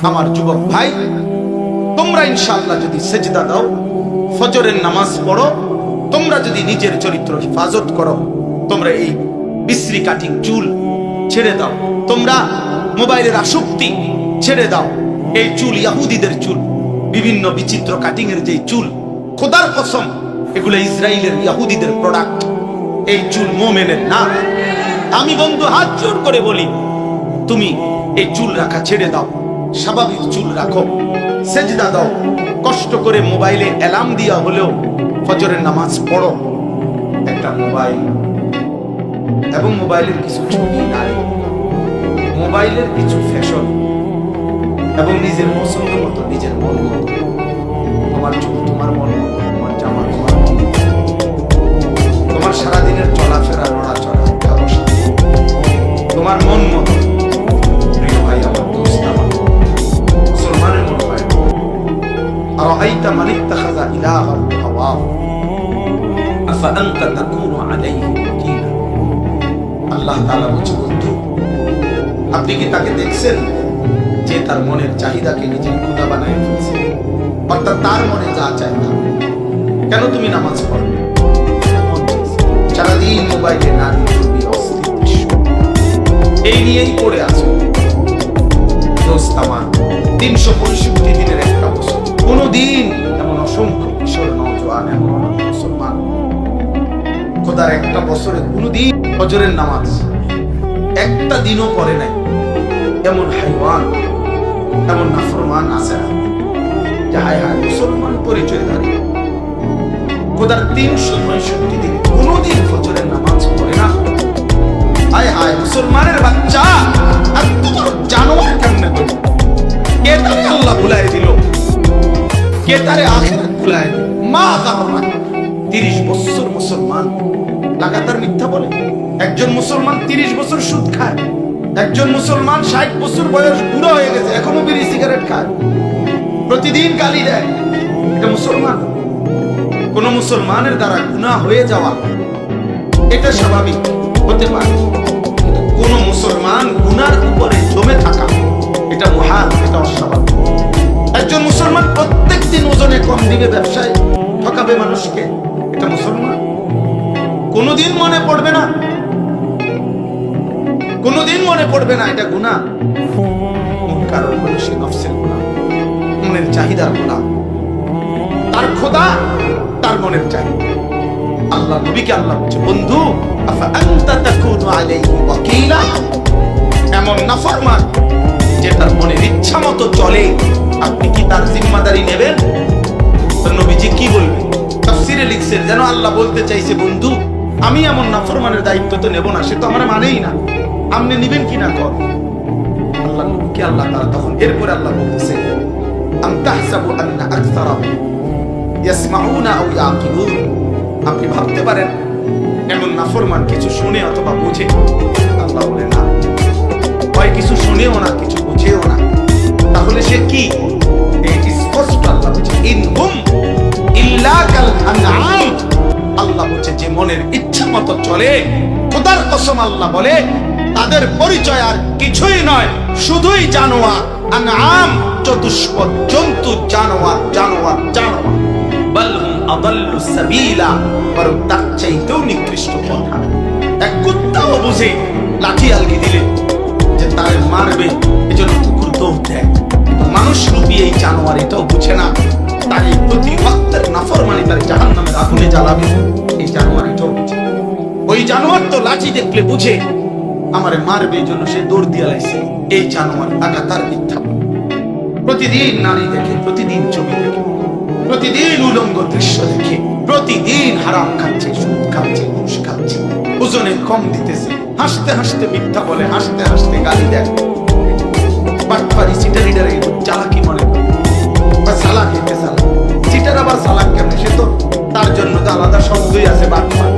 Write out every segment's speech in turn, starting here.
আমার যুবক ভাই, তোমরা ইনশাআল্লাহ যদি সেজদা দাও, ফজরের নামাজ পড়ো, তোমরা যদি নিজের চরিত্র হেফাজত করো, তোমরা এই বিশ্রী কাটিং চুল ছেড়ে দাও, তোমরা মোবাইলের আসক্তি ছেড়ে দাও। এই চুল ইহুদিদের চুল, বিভিন্ন বিচিত্র কাটিং এর যে চুল, খোদার কসম এগুলো ইসরায়েলের ইহুদিদের প্রোডাক্ট। এই চুল মোমেনের না। আমি বন্ধু হাত জোর করে বলি, তুমি এই চুল রাখা ছেড়ে দাও, স্বাভাবিক চুল রাখো, সেজদা দাও, কষ্ট করে মোবাইলে অ্যালার্ম দিয়া হলেও ফজরের নামাজ পড়ো। একটা মোবাইল এবং মোবাইলের কিছু ছবি, নারী, মোবাইলের কিছু ফ্যাশন এবং নিজের পছন্দ মতো, নিজের মন মতো, তোমার চুল তোমার মন মতো, তোমার জামা তোমার মন মতো, তোমার সারাদিনের চলাফেরা, নড়াচড়া, ব্যবসা তোমার মন মতো। প্রিয় ভাই আমার, দোস্ত আমার, মুসলমানের মন হয়। আর আইতা মান ইত্তাখাযা ইলাহাহু হাওয়াহু আফা আনতা তাকুনু আলাইহি ওয়াকিলা। আল্লাহ তাআলা বলছে, বন্ধু আপনি কি তাকে দেখছেন যে তার মনের চাহিদাকে নিজের খোদা বানায় ফেলছে, অর্থাৎ তার মনে যা চায় তা। কেন তুমি নামাজ পড়বে? সারাদিন মোবাইলে নারী, ছবি, অস্থির দৃশ্য, এই নিয়েই পড়ে আছো। দোস্ত আমার, 365 দিনের একটা বছর, কোনদিন এমন অসংখ্য কিশোর, নওজোয়ান, এমন মুসলমান খোদার একটা বছরে কোনদিন ফজরের নামাজ একটা দিনও পড়ে নাই। এমন হাইওয়ান, এমন নাফরমান আছে না যে হায় হায় মুসলমান পরিচয় দাঁড়িয়ে খোদার 365 দিন কোনদিন ফজরের নামাজ পড়ে না। হায় হায় মুসলমানের বাচ্চা, আর তোমার জানোয়ার কেমনে তো? কে তারে আল্লাহ ভুলাই দিল? কে তারে আখিরাত ভুলাই দিল? মা গাররা 30 বছর মুসলমান লাগাতার মিথ্যা বলে। একজন মুসলমান 30 বছর সুদ খায়, একজন মুসলমান 60 বছর বয়স, বুড়ো হয়ে গেছে, এখনো বিড়ি সিগারেট খায়, প্রতিদিন গালি দেয়। এটা মুসলমান? কোন মুসলমানের দ্বারা গুনাহ হয়ে যাওয়া এটা স্বাভাবিক হতে পারে, কিন্তু কোন মুসলমান গুনার উপরে জমে থাকা এটা মুহাল, এটা অস্বাভাবিক। একজন মুসলমান প্রত্যেক দিন ওজনে কম দিবে, ব্যবসায় ঠকাবে মানুষকে, এটা মুসলমান? কোনদিন মনে পড়বে না, কোনদিন মনে পড়বে না এটা গুনাহ। মূল কারণ হলো সে নফসের গুনাহ, মনের চাহিদার গুনাহ। তার খোদা তার মনের চাহিদা। আল্লাহ নবীকে আল্লাহ বলছে, বন্ধু আফা আনতা তাকুনু আলাইহি ওয়াকিলা, এমন নাফরমান যে তার মনের ইচ্ছা মতো চলে, আপনি কি তার জিম্মাদারি নেবেন? নবীজি কি বলবেন? তাফসীরে লিখছেন যেন আল্লাহ বলতে চাইছে, বন্ধু আমি এমন নাফরমানের দায়িত্ব তো নেব না, সে তো আমার মানেই না, আপনি নিবেন কিনা কর। আল্লাহ নবীকে আল্লাহ তাআলা তখন এরপরে আল্লাহ বলতেছে, আম তাহসাবু আন্না আকসারাহুম ইয়াসমাউনা আও ইয়াকিলুন, আপনি ভাবতে পারেন এমন নাফরমান কিছু শুনে অথবা বুঝে? আল্লাহ বলে না, হয় কিছু শুনেও না, কিছু বুঝেও না, তাহলে সে কি? এই স্পষ্ট আল্লাহ বলছে, ইনহুম ইল্লা কাল আনআম। আল্লাহ বলছে যে মনের ইচ্ছা মতো চলে, খোদার কসম আল্লাহ বলে তাদের পরিচয় আর কিছুই নয়, শুধুই জানোয়ার। আনআম চতুষ্পদ জন্তু, জানোয়ার জানোয়ার জানোয়ার। বাল হুম আদাল্লু সাবিলা, বরং তার চাইতেও নিকৃষ্ট কথা। এক কুত্তাও বুঝে লাঠি আলগি দিলে যে তার মারবে, এজন্য কুকুর দৌড় দেয়, কিন্তু মানুষ রূপী এই জানোয়ার এটাও বুঝে না, তার এই প্রতি ওয়াক্তের নাফরমানি তার জাহান্নামের আগুনে জ্বালাবে, এই জানোয়ার এটাও বুঝে। ওই জানোয়ার তো লাঠি দেখলে বুঝে আমারে মারবে, এই জন্য সে দৌড় দিয়ে লাইছে। এই জানোয়ার লাগাতার মিথ্যা, প্রতিদিন নারী দেখে, প্রতিদিন ছবি দেখে, প্রতিদিন উলঙ্গ দৃশ্য দেখে, প্রতিদিন হারাম খাচ্ছে, সুদ খাচ্ছে, ঘুষ খাচ্ছে, ওজনে কম দিতেছে, হাসতে হাসতে মিথ্যা বলে, হাসতে হাসতে গালি দেয়। বাটপারি চিটারিটারে চালাকি মনে করে, বা সালাক খেতে সালাক, চিটার আবার সালাক কেমন? সে তো তার জন্য তো আলাদা শব্দই আছে বাটপার।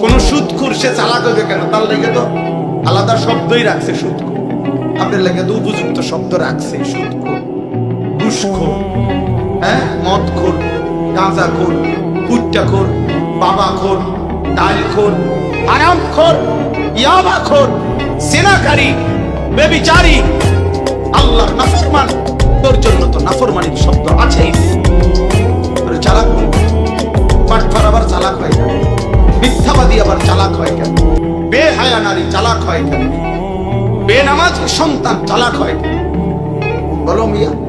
কোন সুদখোর সে চালাক হবে কেন? তার লেগে তো আলাদা শব্দই রাখছে সুদখোর, আপনার লেগে তো উপযুক্ত শব্দ রাখছে সুদখোর, ঘুষখোর, হ্যাঁ, মদখোর, গাঁজাখোর, কুট্টাখোর, বাবাখোর, ডালখোর, হারামখোর, ইয়াবাখোর, সিনাকারী, বেবিচারী, আল্লাহর নাফরমান, মিথ্যাবাদী আবার চালাক হয় কেন? বেহায়া নারী চালাক হয় কেন? বেনামাজি সন্তান চালাক হয় কেন? বলো মিয়া।